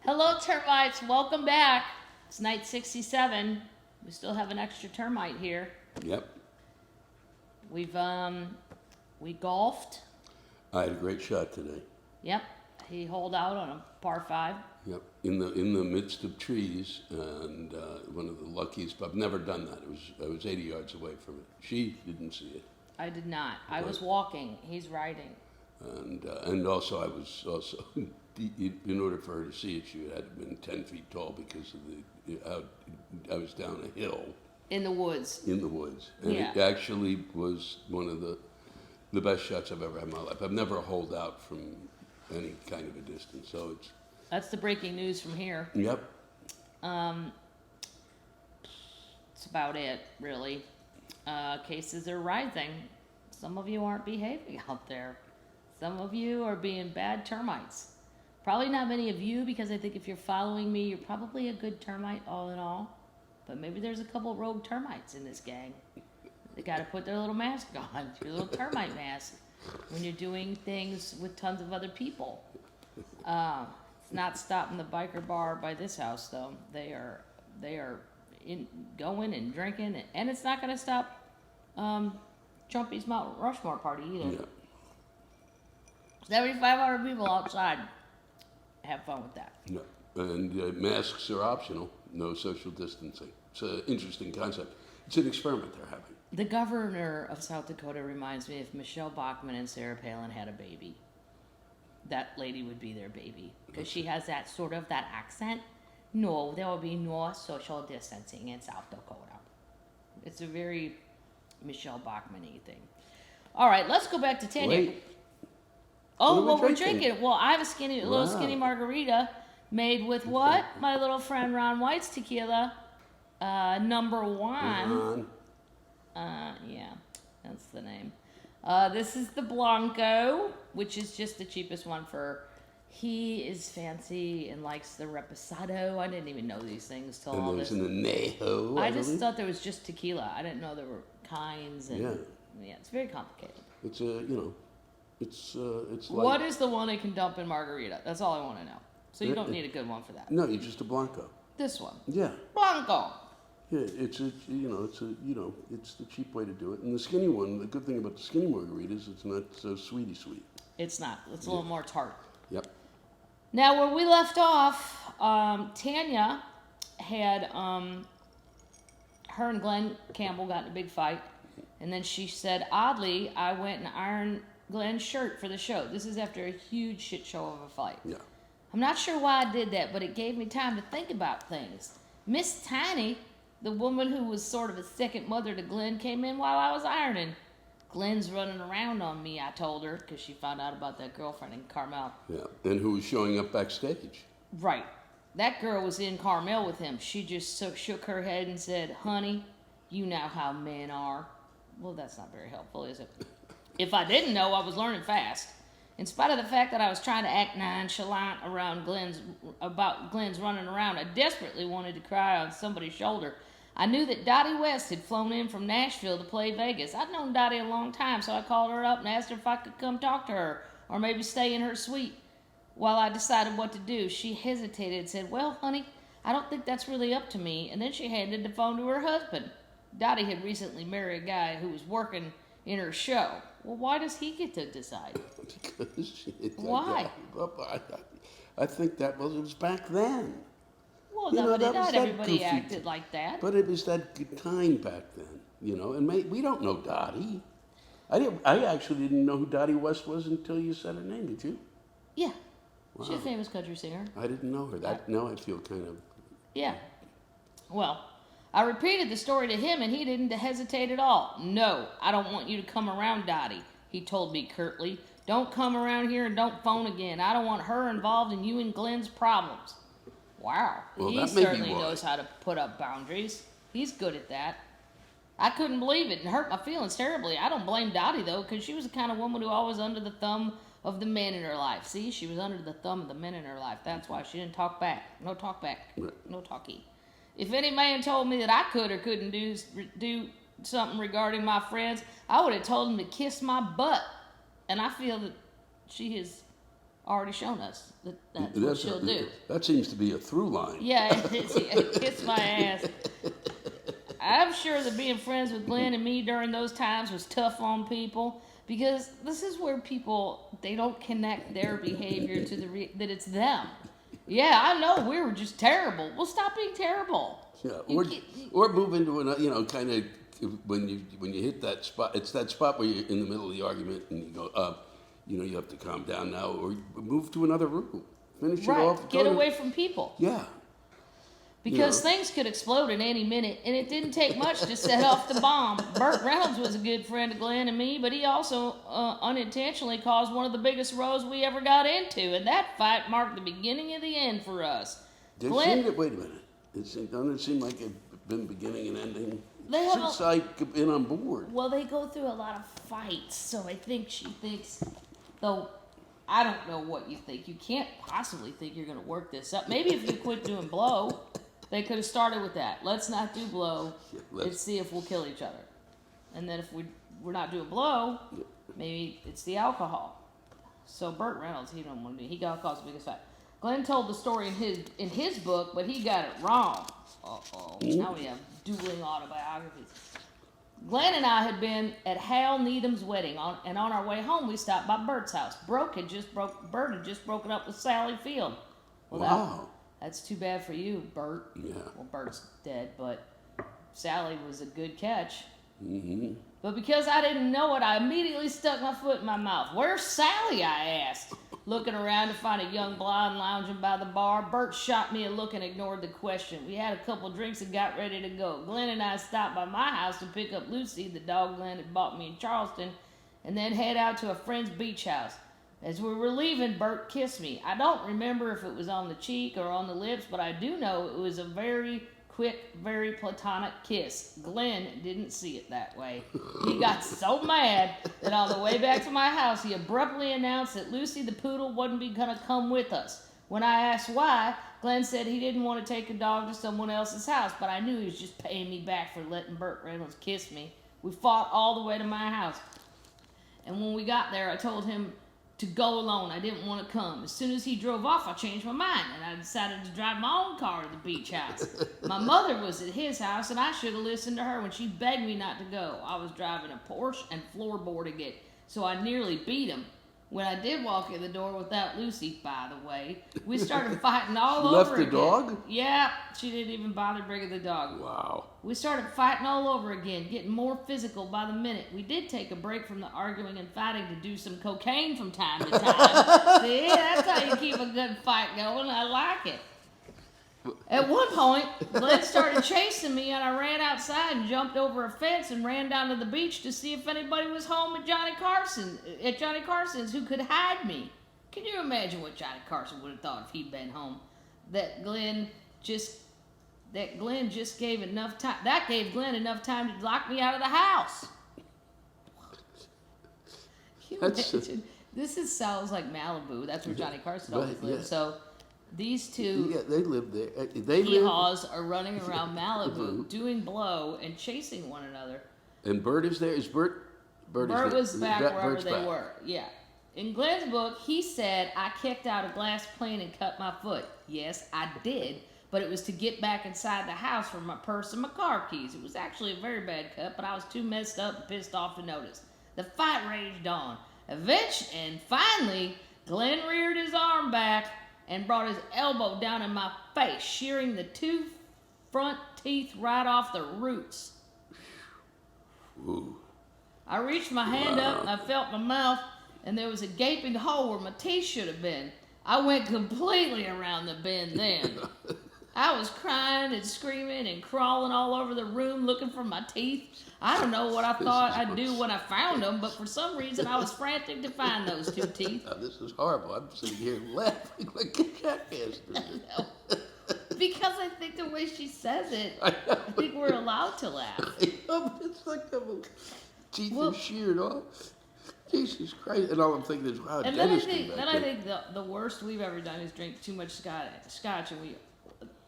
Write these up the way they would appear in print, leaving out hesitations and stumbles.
Hello, termites. Welcome back. It's night 67. We still have an extra termite here. Yep. We golfed. I had a great shot today. Yep. He holed out on a par 5. Yep. In the midst of trees, and one of the luckiest. I've never done that. I was 80 yards away from it. She didn't see it. I did not. I was walking. He's riding. And also I was also in order for her to see it, she had to have been 10 feet tall because of I was down a hill. In the woods. In the woods. And yeah. It actually was one of the best shots I've ever had in my life. I've never holed out from any kind of a distance, so it's... That's the breaking news from here. Yep. That's about it, really. Cases are rising. Some of you aren't behaving out there. Some of you are being bad termites. Probably not many of you, because I think if you're following me, you're probably a good termite all in all. But maybe there's a couple rogue termites in this gang. They got to put their little mask on, your little termite mask, when you're doing things with tons of other people. It's not stopping the biker bar by this house, though. They are going and drinking, and it's not going to stop Trumpy's Mount Rushmore party either. Yeah. 7,500 people outside. Have fun with that. No. And masks are optional. No social distancing. It's an interesting concept. It's an experiment they're having. The governor of South Dakota reminds me if Michelle Bachmann and Sarah Palin had a baby. That lady would be their baby. Because she has that sort of that accent. No, there will be no social distancing in South Dakota. It's a very Michelle Bachmann-y thing. All right, let's go back to Tanya. Wait. Oh, what we're drinking. Well, I have a little skinny margarita made with what? My little friend Ron White's tequila. Number Juan. Yeah, that's the name. This is the Blanco, which is just the cheapest one for... He is fancy and likes the reposado. I didn't even know these things till all this. And there's an anejo. I just thought there was just tequila. I didn't know there were kinds. And yeah, it's very complicated. It's it's like... What is the one I can dump in margarita? That's all I want to know. So you don't need a good one for that. No, you're just a Blanco. This one. Yeah. Blanco. Yeah, it's the cheap way to do it. And the skinny one, the good thing about the skinny margarita is it's not so sweet. It's not. It's a little more tart. Yep. Now, where we left off, Tanya had, her and Glen Campbell got in a big fight. And then she said, oddly, I went and ironed Glen's shirt for the show. This is after a huge shit show of a fight. Yeah. I'm not sure why I did that, but it gave me time to think about things. Miss Tiny, the woman who was sort of a second mother to Glen, came in while I was ironing. Glen's running around on me, I told her, because she found out about that girlfriend in Carmel. Yeah, and who was showing up backstage. Right. That girl was in Carmel with him. She just shook her head and said, honey, you know how men are. Well, that's not very helpful, is it? If I didn't know, I was learning fast. In spite of the fact that I was trying to act nonchalant about Glen's running around, I desperately wanted to cry on somebody's shoulder. I knew that Dottie West had flown in from Nashville to play Vegas. I'd known Dottie a long time, so I called her up and asked her if I could come talk to her, or maybe stay in her suite. While I decided what to do, she hesitated and said, well, honey, I don't think that's really up to me. And then she handed the phone to her husband. Dottie had recently married a guy who was working in her show. Well, why does he get to decide? Because why? I think it was back then. Well, not everybody acted like that. But it was that time back then, and we don't know Dottie. I actually didn't know who Dottie West was until you said her name, did you? Yeah. Wow. She's a famous country singer. I didn't know her. Now I feel kind of... Yeah. Well, I repeated the story to him, and he didn't hesitate at all. No, I don't want you to come around Dottie, he told me curtly. Don't come around here and don't phone again. I don't want her involved in you and Glen's problems. Wow. Well, he certainly knows how to put up boundaries. He's good at that. I couldn't believe it and hurt my feelings terribly. I don't blame Dottie, though, because she was the kind of woman who always under the thumb of the men in her life. See, she was under the thumb of the men in her life. That's why she didn't talk back. No talk back. No talkie. If any man told me that I could or couldn't do something regarding my friends, I would have told him to kiss my butt. And I feel that she has already shown us that's what she'll do. That seems to be a through line. Yeah, it kissed my ass. I'm sure that being friends with Glenn and me during those times was tough on people, because this is where people, they don't connect their behavior to that it's them. Yeah, I know we were just terrible. Well, stop being terrible. Yeah, or move into another, kind of when you hit that spot. It's that spot where you're in the middle of the argument and you go, you have to calm down now, or move to another room. Finish it off. Get away from people. Yeah. Because things could explode at any minute, and it didn't take much to set off the bomb. Burt Reynolds was a good friend of Glenn and me, but he also unintentionally caused one of the biggest rows we ever got into, and that fight marked the beginning of the end for us. Wait a minute. Doesn't it seem like it's been beginning and ending? Since I've been on board. Well, they go through a lot of fights, so I think she thinks, though I don't know what you think. You can't possibly think you're going to work this up. Maybe if you quit doing blow... They could have started with that. Let's not do blow. Let's see if we'll kill each other. And then if we're not doing blow, maybe it's the alcohol. So Burt Reynolds, he don't want to do. He got caused the biggest fight. Glenn told the story in his book, but he got it wrong. Now we have dueling autobiographies. Glenn and I had been at Hal Needham's wedding, and on our way home we stopped by Bert's house. Burt had just broken up with Sally Field. Well, wow. That's too bad for you, Burt. Yeah. Well, Bert's dead, but Sally was a good catch. Mm-hmm. But because I didn't know it, I immediately stuck my foot in my mouth. Where's Sally? I asked, looking around to find a young blonde lounging by the bar. Burt shot me a look and ignored the question. We had a couple drinks and got ready to go. Glenn and I stopped by my house to pick up Lucy, the dog Glenn had bought me in Charleston, and then head out to a friend's beach house. As we were leaving, Burt kissed me. I don't remember if it was on the cheek or on the lips, but I do know it was a very quick, very platonic kiss. Glenn didn't see it that way. He got so mad that on the way back to my house, he abruptly announced that Lucy the Poodle wasn't going to come with us. When I asked why, Glenn said he didn't want to take a dog to someone else's house, but I knew he was just paying me back for letting Burt Reynolds kiss me. We fought all the way to my house. And when we got there, I told him to go alone. I didn't want to come. As soon as he drove off, I changed my mind, and I decided to drive my own car to the beach house. My mother was at his house, and I should have listened to her when she begged me not to go. I was driving a Porsche and floorboarding it, so I nearly beat him. When I did walk in the door without Lucy, by the way, we started fighting all over again. Left the dog? Yeah, she didn't even bother bringing the dog. Wow. We started fighting all over again, getting more physical by the minute. We did take a break from the arguing and fighting to do some cocaine from time to time. See, that's how you keep a good fight going. I like it. At one point, Glenn started chasing me, and I ran outside and jumped over a fence and ran down to the beach to see if anybody was home at Johnny Carson's who could hide me. Can you imagine what Johnny Carson would have thought if he'd been home? That Glenn just gave enough time. That gave Glenn enough time to lock me out of the house. Can you imagine? This sounds like Malibu. That's where Johnny Carson always lived. Yeah. So these two they live there. Yeehaws are running around Malibu doing blow and chasing one another. And Burt is there? Burt was back wherever they were. Yeah. In Glenn's book, he said, I kicked out a glass plane and cut my foot. Yes, I did. But it was to get back inside the house for my purse and my car keys. It was actually a very bad cut, but I was too messed up and pissed off to notice. The fight raged on. And finally, Glenn reared his arm back and brought his elbow down in my face, shearing the two front teeth right off the roots. Ooh. I reached my hand up and I felt my mouth, and there was a gaping hole where my teeth should have been. I went completely around the bend then. I was crying and screaming and crawling all over the room looking for my teeth. I don't know what I thought I'd do when I found them, but for some reason I was frantic to find those two teeth. Oh, this is horrible. I'm sitting here laughing like a jackass. Because I think the way she says it, I think we're allowed to laugh. It's like the teeth are sheared off. Jesus Christ. And all I'm thinking is, wow, and then I think the worst we've ever done is drink too much scotch, and we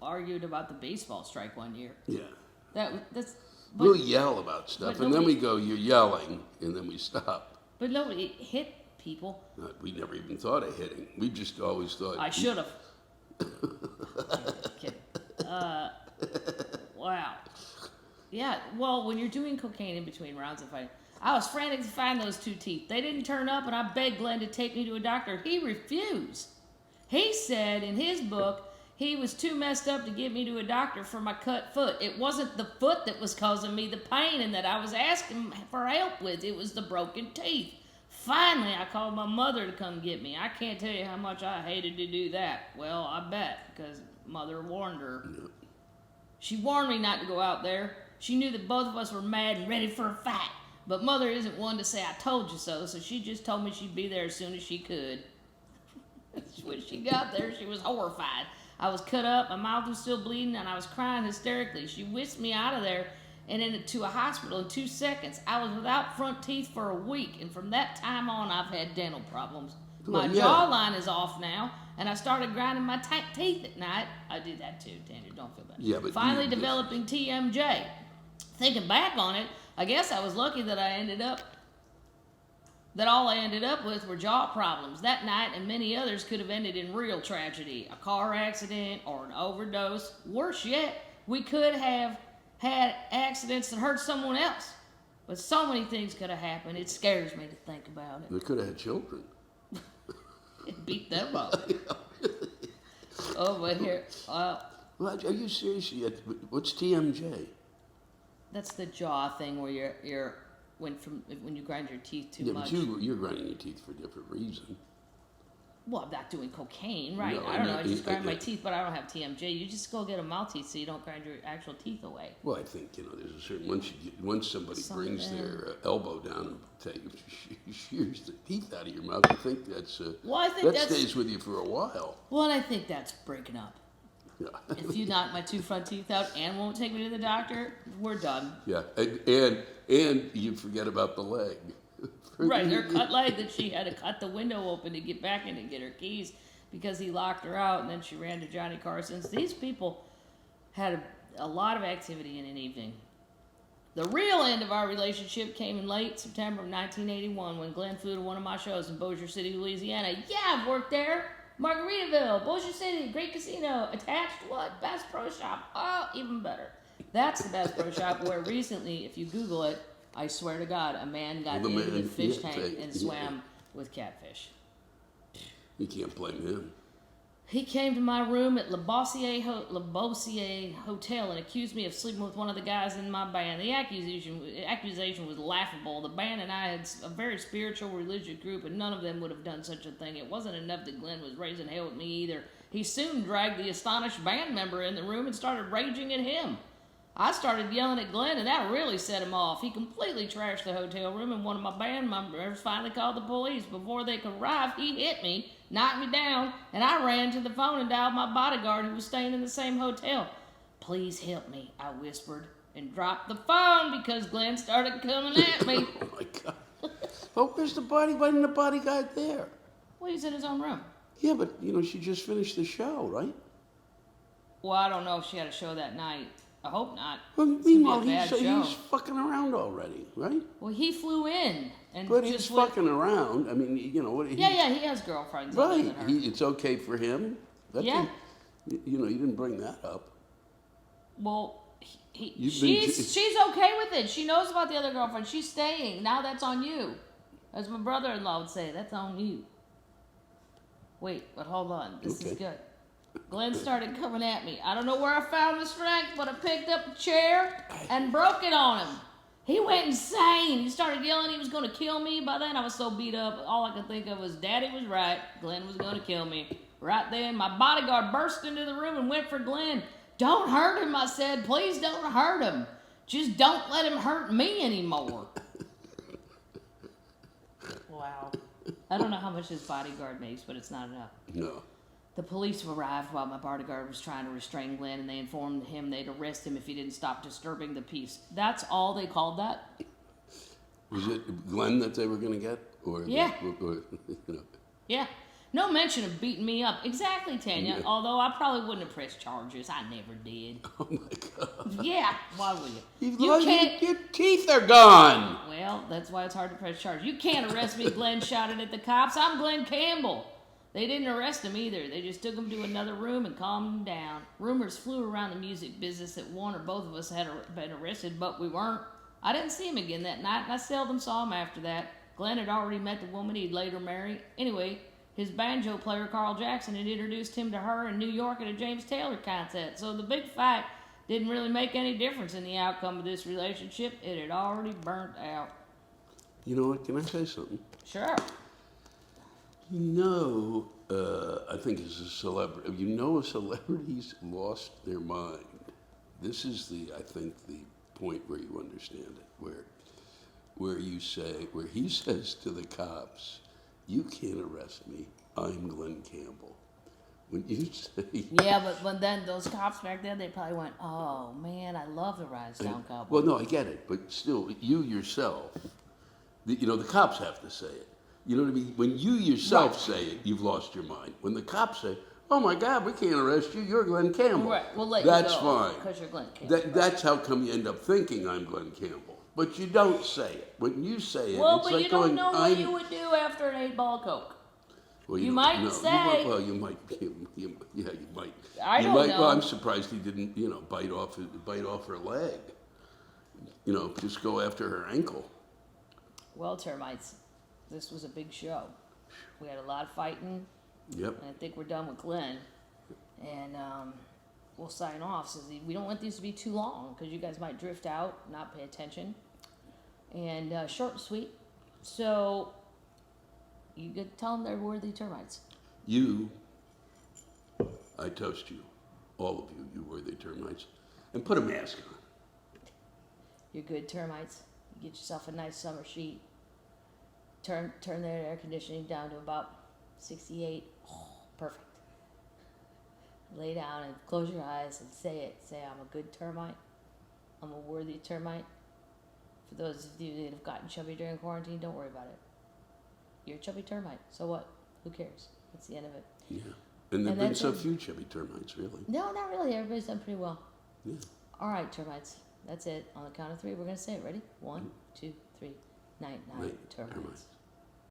argued about the baseball strike one year. Yeah. We'll yell about stuff, and then we go, you're yelling, and then we stop. But nobody hit people. We never even thought of hitting. We just always thought. I should have. Kidding. Wow. Yeah, well, when you're doing cocaine in between rounds of fighting, I was frantic to find those 2 teeth. They didn't turn up, and I begged Glenn to take me to a doctor. He refused. He said in his book he was too messed up to get me to a doctor for my cut foot. It wasn't the foot that was causing me the pain and that I was asking for help with. It was the broken teeth. Finally, I called my mother to come get me. I can't tell you how much I hated to do that. Well, I bet, because Mother warned her. She warned me not to go out there. She knew that both of us were mad and ready for a fight. But Mother isn't one to say, I told you so she just told me she'd be there as soon as she could. When she got there, she was horrified. I was cut up, my mouth was still bleeding, and I was crying hysterically. She whisked me out of there and into a hospital in 2 seconds. I was without front teeth for a week, and from that time on, I've had dental problems. My jawline is off now, and I started grinding my teeth at night. I did that too, Tanner, don't feel bad. Yeah, but finally developing TMJ. Thinking back on it, I guess I was lucky that all I ended up with were jaw problems. That night and many others could have ended in real tragedy, a car accident or an overdose. Worse yet, we could have had accidents that hurt someone else. But so many things could have happened, it scares me to think about it. They could have had children. It beat them up. Oh, but here, well, are you serious? What's TMJ? That's the jaw thing where you're when you grind your teeth too much. Yeah, but you're grinding your teeth for a different reason. Well, I'm not doing cocaine, right? No, I don't know. I just grind my teeth, but I don't have TMJ. You just go get a mouth-teeth so you don't grind your actual teeth away. Well, I think, there's a certain, once somebody brings their elbow down and shears the teeth out of your mouth, I think that stays with you for a while. Well, and I think that's breaking up. Yeah. If you knock my 2 front teeth out and won't take me to the doctor, we're done. Yeah, and you forget about the leg. Right, her cut leg that she had to cut the window open to get back in and get her keys because he locked her out, and then she ran to Johnny Carson's. These people had a lot of activity in an evening. The real end of our relationship came in late September of 1981 when Glenn flew to one of my shows in Bossier City, Louisiana. Yeah, I've worked there. Margaritaville, Bossier City, great casino, attached what? Bass Pro Shop. Oh, even better. That's the Bass Pro Shop where recently, if you Google it, I swear to God, a man got into the fish tank and swam with catfish. You can't blame him. He came to my room at Le Bossier Hotel and accused me of sleeping with one of the guys in my band. The accusation was laughable. The band and I had a very spiritual, religious group, and none of them would have done such a thing. It wasn't enough that Glenn was raising hell with me either. He soon dragged the astonished band member in the room and started raging at him. I started yelling at Glenn, and that really set him off. He completely trashed the hotel room, and one of my band members finally called the police. Before they could arrive, he hit me, knocked me down, and I ran to the phone and dialed my bodyguard who was staying in the same hotel. Please help me, I whispered, and dropped the phone because Glenn started coming at me. Oh, my God. Well, where's the body? Why isn't the bodyguard there? Well, he's in his own room. Yeah, but, she just finished the show, right? Well, I don't know if she had a show that night. I hope not. Well, meanwhile, he's fucking around already, right? Well, he flew in. But he's fucking around. I mean, what? He has girlfriends. Right. It's okay for him. Yeah. You didn't bring that up. Well, she's okay with it. She knows about the other girlfriend. She's staying. Now that's on you. As my brother-in-law would say, that's on you. Wait, but hold on. This is good. Glenn started coming at me. I don't know where I found the strength, but I picked up a chair and broke it on him. He went insane. He started yelling he was going to kill me. By then, I was so beat up, all I could think of was Daddy was right. Glenn was going to kill me. Right then, my bodyguard burst into the room and went for Glenn. Don't hurt him, I said. Please don't hurt him. Just don't let him hurt me anymore. Wow. I don't know how much his bodyguard makes, but it's not enough. No. The police arrived while my bodyguard was trying to restrain Glenn, and they informed him they'd arrest him if he didn't stop disturbing the peace. That's all they called that? Was it Glenn that they were going to get? Yeah. Yeah. No mention of beating me up. Exactly, Tanya. Yeah. Although I probably wouldn't have pressed charges. I never did. Oh my God. Yeah, why would you? Your teeth are gone. Well, that's why it's hard to press charges. You can't arrest me, Glenn shouted at the cops. I'm Glenn Campbell. They didn't arrest him either. They just took him to another room and calmed him down. Rumors flew around the music business that one or both of us had been arrested, but we weren't. I didn't see him again that night, and I seldom saw him after that. Glenn had already met the woman he'd later marry. Anyway, his banjo player, Carl Jackson, had introduced him to her in New York at a James Taylor concert. So the big fight didn't really make any difference in the outcome of this relationship. It had already burnt out. You know what? Can I say something? Sure. I think as a celebrity, a celebrity's lost their mind. This is I think, the point where you understand it, where he says to the cops, "You can't arrest me. I'm Glenn Campbell." When you say, Yeah, but then those cops back then, they probably went, "Oh man, I love the Rhinestone Cowboy." well, no, I get it, but still, you yourself, the cops have to say it. You know what I mean? When you yourself say it, you've lost your mind. When the cops say, "Oh my God, we can't arrest you. You're Glenn Campbell." Right, we'll let That's you go. fine. Because you're Glenn Campbell. That's how come you end up thinking I'm Glenn Campbell. But you don't say it. When you say it, Well, it's but like you don't going, know what you would do after an 8-ball Coke. Well, You don't might know. say- You might. Yeah, you might. I You don't might, know. Well, I'm surprised he didn't, bite off her leg. Just go after her ankle. Well, Termites, this was a big show. We had a lot of fighting, Yep. and I think we're done with Glenn. And we'll sign off. So we don't want these to be too long, because you guys might drift out, not pay attention. And short and sweet. So you could tell them they're worthy termites. I toast you, all of you, you worthy termites, and put a mask on. You're good termites. You get yourself a nice summer sheet. Turn their air conditioning down to about 68. Oh, perfect. Lay down and close your eyes and say it. Say, "I'm a good termite. I'm a worthy termite." For those of you that have gotten chubby during quarantine, don't worry about it. You're a chubby termite. So what? Who cares? That's the end of it. Yeah. And there have And been that's so it. few chubby termites, really. No, not really. Everybody's done pretty well. Yeah. All right, termites. That's it. On the count of 3, we're going to say it. Ready? 1, 2, 3. Night, night, Night, termites. termites.